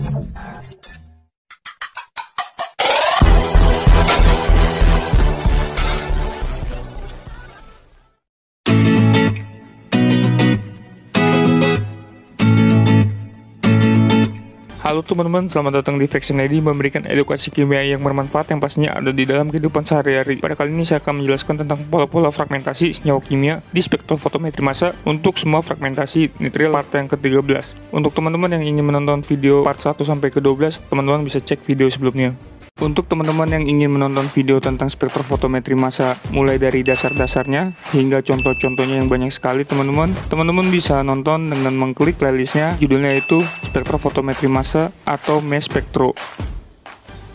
Halo teman-teman, selamat datang di Fraction ID, memberikan edukasi kimia yang bermanfaat yang pastinya ada di dalam kehidupan sehari-hari. Pada kali ini saya akan menjelaskan tentang pola-pola fragmentasi senyawa kimia di spektrofotometri massa untuk semua fragmentasi nitril part yang ke-13. Untuk teman-teman yang ingin menonton video part 1 sampai ke-12, teman-teman bisa cek video sebelumnya. Untuk teman-teman yang ingin menonton video tentang spektrofotometri massa mulai dari dasar-dasarnya hingga contoh-contohnya yang banyak sekali teman-teman bisa nonton dengan mengklik playlistnya, judulnya itu spektrofotometri massa atau MES-spektro.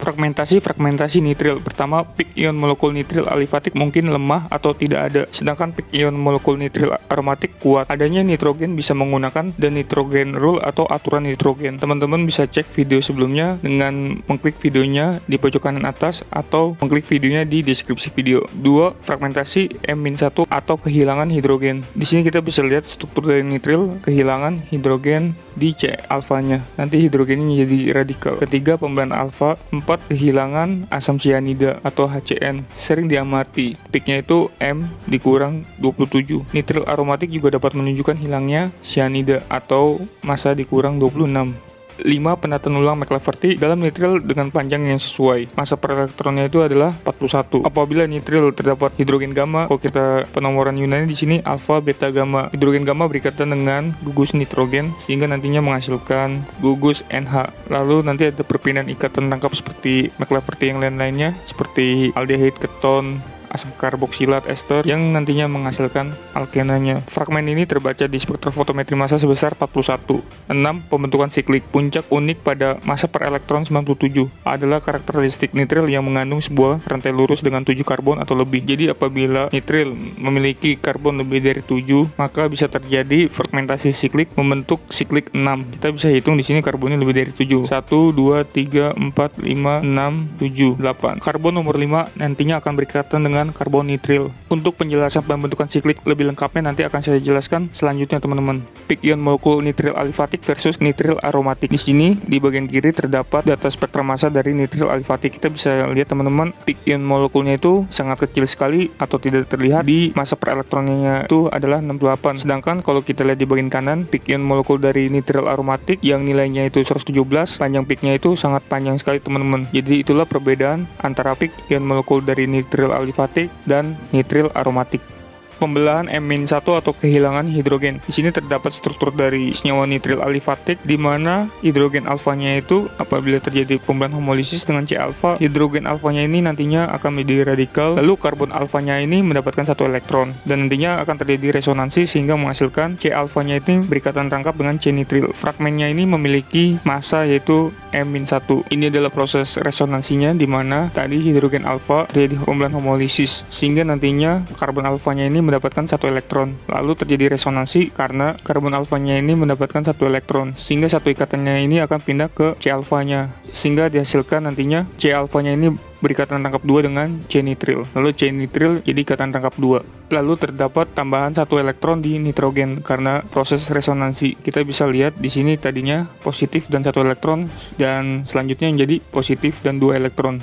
Fragmentasi nitril. Pertama, peak ion molekul nitril alifatik mungkin lemah atau tidak ada, sedangkan peak ion molekul nitril aromatik kuat. Adanya nitrogen bisa menggunakan the nitrogen rule atau aturan nitrogen. Teman-teman bisa cek video sebelumnya dengan mengklik videonya di pojok kanan atas atau mengklik videonya di deskripsi video. 2. Fragmentasi M-1 atau kehilangan hidrogen. Di sini kita bisa lihat struktur dari nitril, kehilangan hidrogen di C alfanya. Nanti hidrogennya jadi radikal. Ketiga, pembelahan alfa. 4. Kehilangan asam cyanida atau HCN. Sering diamati, peaknya itu M dikurang 27. Nitril aromatik juga dapat menunjukkan hilangnya cyanida atau massa dikurang 26. 5. Penataan ulang McLafferty dalam nitril dengan panjang yang sesuai. Massa per elektronnya itu adalah 41. Apabila nitril terdapat hidrogen gamma, kalau kita penomoran Yunani di sini alfa, beta, gamma. Hidrogen gamma berikatan dengan gugus nitrogen sehingga nantinya menghasilkan gugus NH. Lalu nanti ada perpindahan ikatan tangkap seperti McLafferty yang lain-lainnya seperti aldehyde, keton, asam karboksilat, ester yang nantinya menghasilkan alkenanya. Fragmen ini terbaca di spektrofotometri massa sebesar 41. 6. Pembentukan siklik. Puncak unik pada massa per elektron 97 adalah karakteristik nitril yang mengandung sebuah rantai lurus dengan 7 karbon atau lebih. Jadi apabila nitril memiliki karbon lebih dari 7, maka bisa terjadi fragmentasi siklik membentuk siklik 6. Kita bisa hitung di sini karbonnya lebih dari 7. 1, 2, 3, 4, 5, 6, 7, 8. Karbon nomor 5 nantinya akan berikatan dengan karbon nitril. Untuk penjelasan pembentukan siklik lebih lengkapnya nanti akan saya jelaskan selanjutnya teman-teman. Peak ion molekul nitril alifatik versus nitril aromatik. Di sini di bagian kiri terdapat data spektra massa dari nitril alifatik. Kita bisa lihat teman-teman, peak ion molekulnya itu sangat kecil sekali atau tidak terlihat. Di massa per elektronnya itu adalah 68. Sedangkan kalau kita lihat di bagian kanan, peak ion molekul dari nitril aromatik yang nilainya itu 117, panjang peaknya itu sangat panjang sekali teman-teman. Jadi itulah perbedaan antara peak ion molekul dari nitril alifatik dan nitril aromatik. Pembelahan M-1 atau kehilangan hidrogen. Di sini terdapat struktur dari senyawa nitril alifatik di mana hidrogen alfanya itu apabila terjadi pembelahan homolisis dengan C alfa, hidrogen alfanya ini nantinya akan menjadi radikal, lalu karbon alfanya ini mendapatkan 1 elektron dan nantinya akan terjadi resonansi sehingga menghasilkan C alfanya ini berikatan rangkap dengan C nitril. Fragmennya ini memiliki massa yaitu M-1. Ini adalah proses resonansinya di mana tadi hidrogen alfa terjadi pembelahan homolisis sehingga nantinya karbon alfanya ini mendapatkan 1 elektron. Lalu terjadi resonansi karena karbon alfanya ini mendapatkan 1 elektron sehingga satu ikatannya ini akan pindah ke C alfanya sehingga dihasilkan nantinya C alfanya ini berikatan rangkap 2 dengan C nitril. Lalu C nitril jadi ikatan rangkap 2. Lalu terdapat tambahan 1 elektron di nitrogen karena proses resonansi. Kita bisa lihat di sini tadinya positif dan 1 elektron dan selanjutnya menjadi positif dan 2 elektron.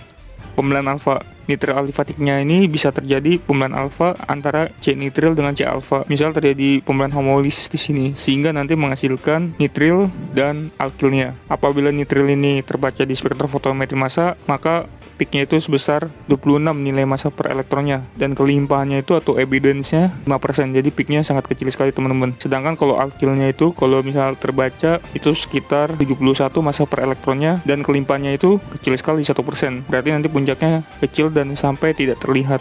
Pembelahan alfa. Nitril alifatiknya ini bisa terjadi pembelahan alfa antara C nitril dengan C alfa. Misal terjadi pembelahan homolisis di sini sehingga nanti menghasilkan nitril dan alkilnya. Apabila nitril ini terbaca di spektrofotometri massa, maka peaknya itu sebesar 26 nilai massa per elektronnya dan kelimpahannya itu atau evidence-nya 5%. Jadi peaknya sangat kecil sekali teman-teman. Sedangkan kalau alkilnya itu kalau misal terbaca itu sekitar 71 massa per elektronnya dan kelimpahannya itu kecil sekali 1%. Berarti nanti puncaknya kecil dan sampai tidak terlihat.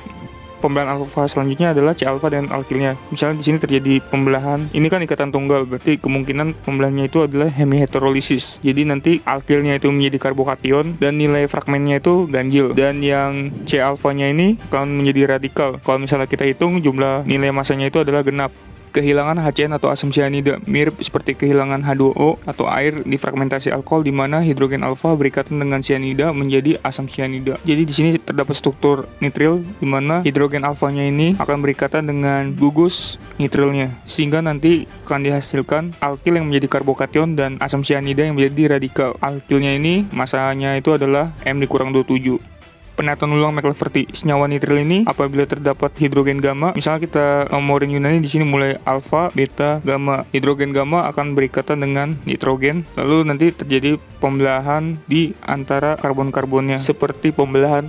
Pembelahan alfa selanjutnya adalah C alfa dan alkilnya. Misalnya di sini terjadi pembelahan, ini kan ikatan tunggal, berarti kemungkinan pembelahannya itu adalah hemiheterolisis. Jadi nanti alkilnya itu menjadi karbokation dan nilai fragmennya itu ganjil. Dan yang C alfanya ini akan menjadi radikal. Kalau misalnya kita hitung jumlah nilai massanya itu adalah genap. Kehilangan HCN atau asam sianida mirip seperti kehilangan H2O atau air di fragmentasi alkohol, di mana hidrogen alfa berikatan dengan sianida menjadi asam sianida. Jadi di sini terdapat struktur nitril di mana hidrogen alfanya ini akan berikatan dengan gugus nitrilnya, sehingga nanti akan dihasilkan alkil yang menjadi karbokation dan asam sianida yang menjadi radikal. Alkilnya ini masanya itu adalah M dikurang 27. Penataan ulang McLafferty. Senyawa nitril ini apabila terdapat hidrogen gamma, misalnya kita nomorin Yunani di sini mulai alfa, beta, gamma. Hidrogen gamma akan berikatan dengan nitrogen, lalu nanti terjadi pembelahan di antara karbon-karbonnya seperti pembelahan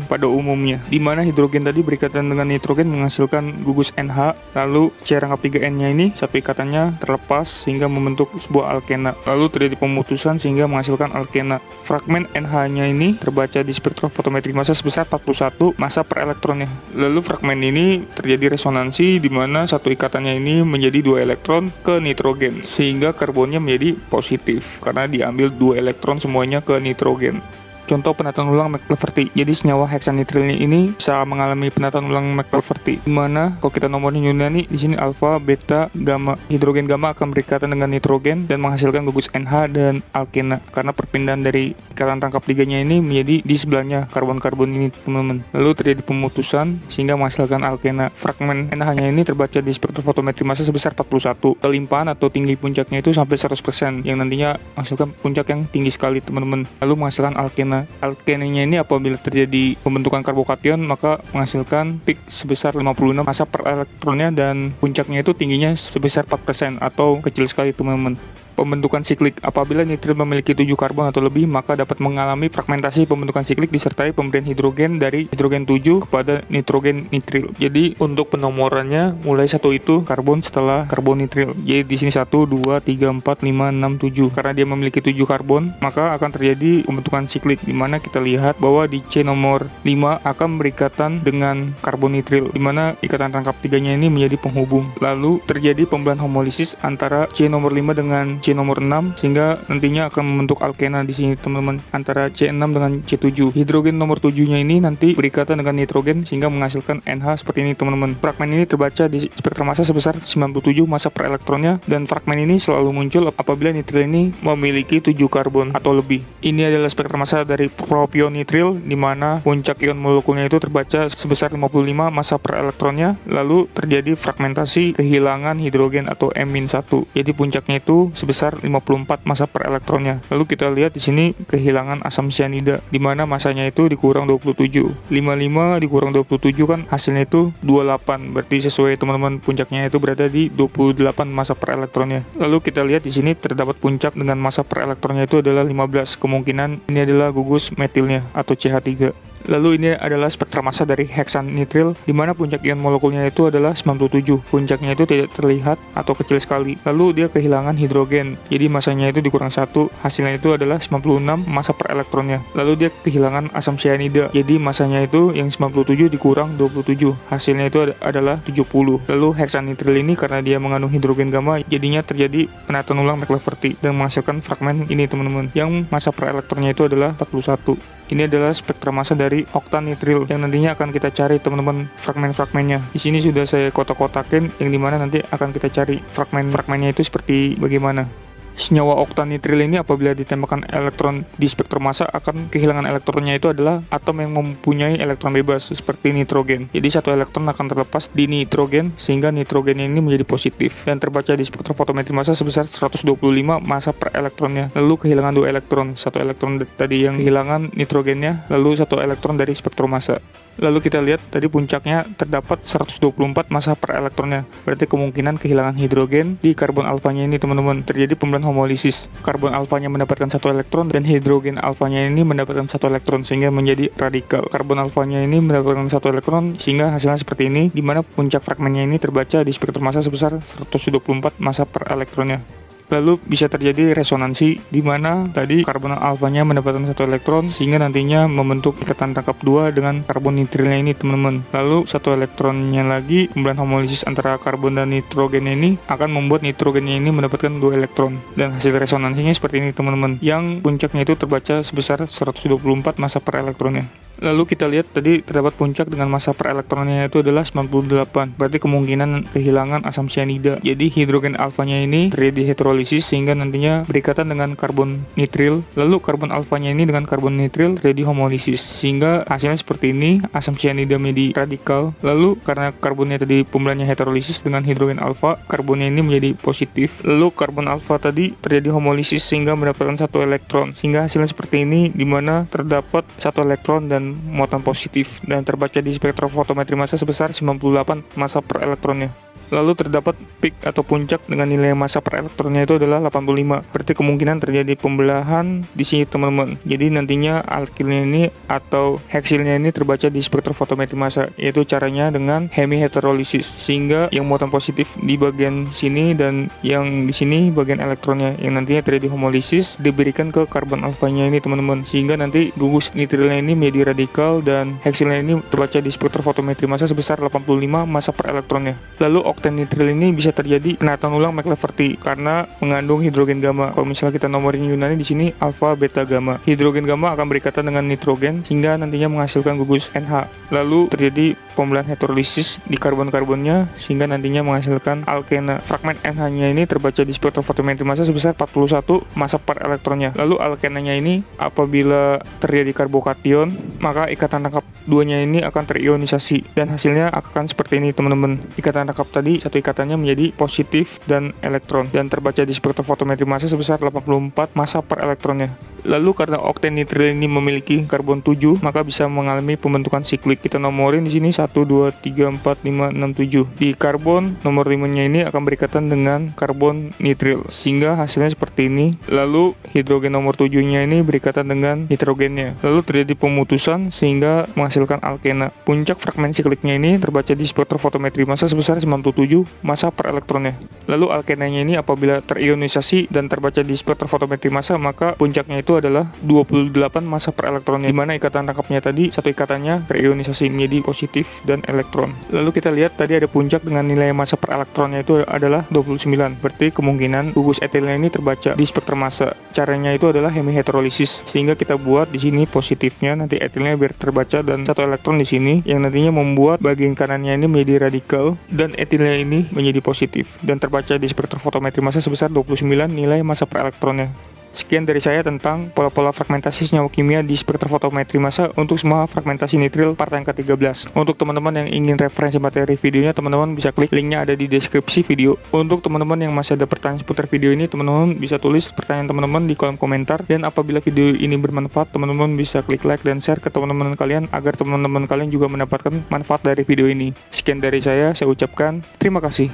pada umumnya, di mana hidrogen tadi berikatan dengan nitrogen menghasilkan gugus NH, lalu C rangkap 3N-nya ini satu ikatannya terlepas sehingga membentuk sebuah alkena, lalu terjadi pemutusan sehingga menghasilkan alkena. Fragmen NH-nya ini terbaca di spektrofotometri massa sebesar 41 massa per elektronnya. Lalu fragmen ini terjadi resonansi di mana satu ikatannya ini menjadi 2 elektron ke nitrogen, sehingga karbonnya menjadi positif karena diambil 2 elektron semuanya ke nitrogen. Contoh penataan ulang McLafferty. Jadi senyawa heksanitrilnya ini bisa mengalami penataan ulang McLafferty, di mana kalau kita nomorin Yunani di sini alfa, beta, gamma. Hidrogen gamma akan berikatan dengan nitrogen dan menghasilkan gugus NH dan alkena karena perpindahan dari ikatan rangkap 3-nya ini menjadi di sebelahnya karbon-karbon ini, teman-teman. Lalu terjadi pemutusan sehingga menghasilkan alkena. Fragmen NH-nya ini terbaca di spektrofotometri massa sebesar 41. Kelimpahan atau tinggi puncaknya itu sampai 100%, yang nantinya menghasilkan puncak yang tinggi sekali, teman-teman. Lalu menghasilkan alkena. Alkenanya ini apabila terjadi pembentukan karbokation maka menghasilkan peak sebesar 56 massa per elektronnya dan puncaknya itu tingginya sebesar 4% atau kecil sekali, teman-teman. Pembentukan siklik. Apabila nitril memiliki 7 karbon atau lebih, maka dapat mengalami fragmentasi pembentukan siklik disertai pemberian hidrogen dari hidrogen 7 kepada nitrogen nitril. Jadi untuk penomorannya mulai satu itu karbon setelah karbon nitril. Jadi di sini 1, 2, 3, 4, 5, 6, 7. Karena dia memiliki 7 karbon, maka akan terjadi pembentukan siklik, di mana kita lihat bahwa di C nomor 5 akan berikatan dengan karbon nitril, di mana ikatan rangkap 3-nya ini menjadi penghubung. Lalu terjadi pembelahan homolisis antara C nomor 5 dengan C nomor 6 sehingga nantinya akan membentuk alkena di sini, teman-teman, antara C6 dengan C7. Hidrogen nomor 7-nya ini nanti berikatan dengan nitrogen sehingga menghasilkan NH seperti ini, teman-teman. Fragmen ini terbaca di spektrum massa sebesar 97 massa per elektronnya, dan fragmen ini selalu muncul apabila nitril ini memiliki 7 karbon atau lebih. Ini adalah spektrum massa dari propion nitril, di mana puncak ion molekulnya itu terbaca sebesar 55 massa per elektronnya, lalu terjadi fragmentasi kehilangan hidrogen atau M-1. Jadi puncaknya itu sebesar 54 massa per elektronnya. Lalu kita lihat di sini kehilangan asam sianida, di mana masanya itu dikurang 27. 55 dikurang 27 kan hasilnya itu 28. Berarti sesuai, teman-teman, puncaknya itu berada di 28 massa per elektronnya. Lalu kita lihat di sini terdapat puncak dengan massa per elektronnya itu adalah 15. Kemungkinan ini adalah gugus metilnya atau CH3. Lalu ini adalah spektrum massa dari heksanitril, di mana puncak ion molekulnya itu adalah 97. Puncaknya itu tidak terlihat atau kecil sekali. Lalu dia kehilangan hidrogen, jadi masanya itu dikurang 1. Hasilnya itu adalah 96 massa per elektronnya. Lalu dia kehilangan asam sianida, jadi masanya itu yang 97 dikurang 27. Hasilnya itu adalah 70. Lalu heksanitril ini karena dia mengandung hidrogen gamma, jadinya terjadi penataan ulang McLafferty dan menghasilkan fragmen ini, teman-teman, yang massa per elektronnya itu adalah 41. Ini adalah spektrum massa dari oktanitril yang nantinya akan kita cari, teman-teman, fragmen-fragmennya. Di sini sudah saya kotak-kotakin yang dimana nanti akan kita cari fragmen-fragmennya itu seperti bagaimana. Senyawa oktanitril ini apabila ditembakkan elektron di spektrum massa akan kehilangan elektronnya itu adalah atom yang mempunyai elektron bebas seperti nitrogen. Jadi satu elektron akan terlepas di nitrogen sehingga nitrogennya ini menjadi positif dan terbaca di spektrofotometri massa sebesar 125 massa per elektronnya. Lalu kehilangan 2 elektron, satu elektron tadi yang kehilangan nitrogennya, lalu satu elektron dari spektrum massa. Lalu kita lihat tadi puncaknya terdapat 124 massa per elektronnya. Berarti kemungkinan kehilangan hidrogen di karbon alfanya ini, teman-teman. Terjadi pembelahan homolisis. Karbon alfanya mendapatkan 1 elektron dan hidrogen alfanya ini mendapatkan 1 elektron sehingga menjadi radikal. Karbon alfanya ini mendapatkan 1 elektron sehingga hasilnya seperti ini, di mana puncak fragmennya ini terbaca di spektrum massa sebesar 124 massa per elektronnya. Lalu bisa terjadi resonansi di mana tadi karbon alfanya mendapatkan satu elektron sehingga nantinya membentuk ikatan tangkap 2 dengan karbon nitrilnya ini teman-teman. Lalu satu elektronnya lagi, pembelahan homolisis antara karbon dan nitrogen ini akan membuat nitrogennya ini mendapatkan 2 elektron. Dan hasil resonansinya seperti ini teman-teman, yang puncaknya itu terbaca sebesar 124 massa per elektronnya. Lalu kita lihat tadi terdapat puncak dengan massa per elektronnya itu adalah 98. Berarti kemungkinan kehilangan asam cyanida. Jadi hidrogen alfanya ini terjadi hidrolisis sehingga nantinya berikatan dengan karbon nitril. Lalu karbon alfanya ini dengan karbon nitril terjadi homolisis sehingga hasilnya seperti ini, asam cyanida menjadi radikal. Lalu karena karbonnya tadi pembelahannya hidrolisis dengan hidrogen alfa, karbonnya ini menjadi positif. Lalu karbon alfa tadi terjadi homolisis sehingga mendapatkan satu elektron. Sehingga hasilnya seperti ini di mana terdapat satu elektron dan muatan positif dan terbaca di spektrofotometri massa sebesar 98 massa per elektronnya. Lalu terdapat peak atau puncak dengan nilai massa per elektronnya itu adalah 85. Berarti kemungkinan terjadi pembelahan di sini teman-teman. Jadi nantinya alkilnya ini atau heksilnya ini terbaca di spektrofotometri massa, yaitu caranya dengan hemiheterolisis sehingga yang muatan positif di bagian sini dan yang di sini bagian elektronnya yang nantinya terjadi homolisis diberikan ke karbon alfanya ini teman-teman, sehingga nanti gugus nitrilnya ini menjadi radikal dan heksilnya ini terbaca di spektrofotometri massa sebesar 85 massa per elektronnya. Lalu oktan nitril ini bisa terjadi penataan ulang McLafferty karena mengandung hidrogen gamma. Kalau misalnya kita nomorin Yunani di sini alfa, beta, gamma. Hidrogen gamma akan berikatan dengan nitrogen sehingga nantinya menghasilkan gugus NH. Lalu terjadi pembelahan hidrolisis di karbon-karbonnya sehingga nantinya menghasilkan alkena. Fragmen NH-nya ini terbaca di spektrofotometri massa sebesar 41 massa per elektronnya. Lalu alkenanya ini apabila terjadi karbokation, maka ikatan tangkap 2-nya ini akan terionisasi dan hasilnya akan seperti ini teman-teman. Ikatan tangkap tadi satu ikatannya menjadi positif dan elektron dan terbaca di spektrofotometri massa sebesar 84 massa per elektronnya. Lalu karena oktan nitril ini memiliki karbon 7, maka bisa mengalami pembentukan siklik. Kita nomorin di sini 1 2 3 4 5 6 7. Di karbon nomor 5-nya ini akan berikatan dengan karbon nitril sehingga hasilnya seperti ini. Lalu hidrogen nomor 7-nya ini berikatan dengan nitrogennya. Lalu terjadi pemutusan sehingga menghasilkan alkena. Puncak fragmen sikliknya ini terbaca di spektrofotometri massa sebesar 97 massa per elektronnya. Lalu alkenanya ini apabila terionisasi dan terbaca di spektrofotometri massa, maka puncaknya itu adalah 28 massa per elektronnya, di mana ikatan tangkapnya tadi satu ikatannya terionisasi menjadi positif dan elektron. Lalu kita lihat tadi ada puncak dengan nilai massa per elektronnya itu adalah 29. Berarti kemungkinan gugus etilnya ini terbaca di spektrum massa. Caranya itu adalah hemiheterolisis sehingga kita buat di sini positifnya, nanti etilnya biar terbaca dan satu elektron di sini yang nantinya membuat bagian kanannya ini menjadi radikal dan etilnya ini menjadi positif dan terbaca di spektrofotometri massa sebesar 29 nilai massa per elektronnya. Sekian dari saya tentang pola-pola fragmentasi senyawa kimia di spektrofotometri massa untuk semua fragmentasi nitril part yang ke-13. Untuk teman-teman yang ingin referensi materi videonya, teman-teman bisa klik linknya ada di deskripsi video. Untuk teman-teman yang masih ada pertanyaan seputar video ini, teman-teman bisa tulis pertanyaan teman-teman di kolom komentar. Dan apabila video ini bermanfaat, teman-teman bisa klik like dan share ke teman-teman kalian agar teman-teman kalian juga mendapatkan manfaat dari video ini. Sekian dari saya ucapkan terima kasih.